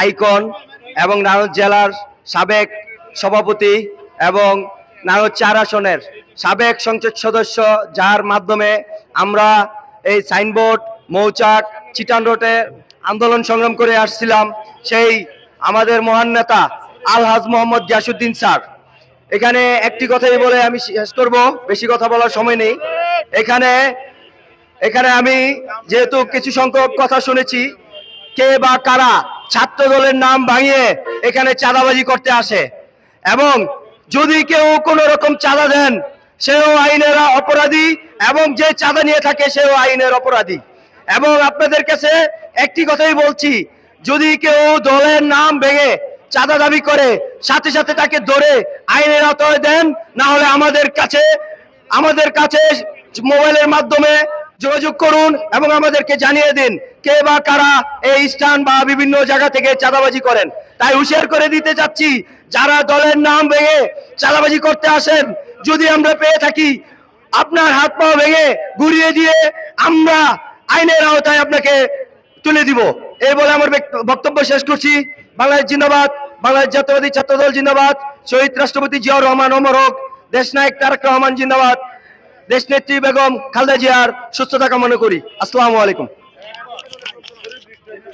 Icon এবং নারায়ণ জেলার সাবেক সভাপতি এবং নারায়ণ ৪ আসনের সাবেক সংসদ সদস্য, যার মাধ্যমে আমরা এই সাইনবোর্ড মৌচাক চিটান রোডে আন্দোলন সংগ্রাম করে আসছিলাম, সেই আমাদের মহান নেতা আলহাজ মোহাম্মদ গিয়াসউদ্দিন স্যার। এখানে একটি কথাই বলে আমি শেষ করব, বেশি কথা বলার সময় নেই। এখানে আমি যেহেতু কিছু সংখ্যক কথা শুনেছি, কে বা কারা ছাত্র দলের নাম ভাঙিয়ে এখানে চাঁদাবাজি করতে আসে, এবং যদি কেউ কোনো রকম চাঁদা দেন সেও আইনের অপরাধী, এবং যে চাঁদা নিয়ে থাকে সেও আইনের অপরাধী। এবং আপনাদের কাছে একটি কথাই বলছি, যদি কেউ দলের নাম ভেঙে চাঁদা দাবি করে, সাথে সাথে তাকে ধরে আইনের আওতায় দেন, না হলে আমাদের কাছে মোবাইলের মাধ্যমে যোগাযোগ করুন এবং আমাদেরকে জানিয়ে দিন কে বা কারা এই স্থান বা বিভিন্ন জায়গা থেকে চাঁদাবাজি করেন। তাই হুঁশিয়ার করে দিতে চাচ্ছি, যারা দলের নাম ভেঙে চাঁদাবাজি করতে আসেন, যদি আমরা পেয়ে থাকি, আপনার হাত পা ভেঙে ঘুরিয়ে দিয়ে আমরা আইনের আওতায় আপনাকে তুলে দিব। এই বলে আমার বক্তব্য শেষ করছি। বাংলাদেশ জিন্দাবাদ, বাংলাদেশ জাতীয়তাবাদী ছাত্রদল জিন্দাবাদ, শহীদ রাষ্ট্রপতি জিয়াউর রহমান অমর হোক, দেশনায়ক তারেক রহমান জিন্দাবাদ, দেশনেত্রী বেগম খালেদা জিয়ার সুস্থতা কামনা করি। আসসালামু আলাইকুম।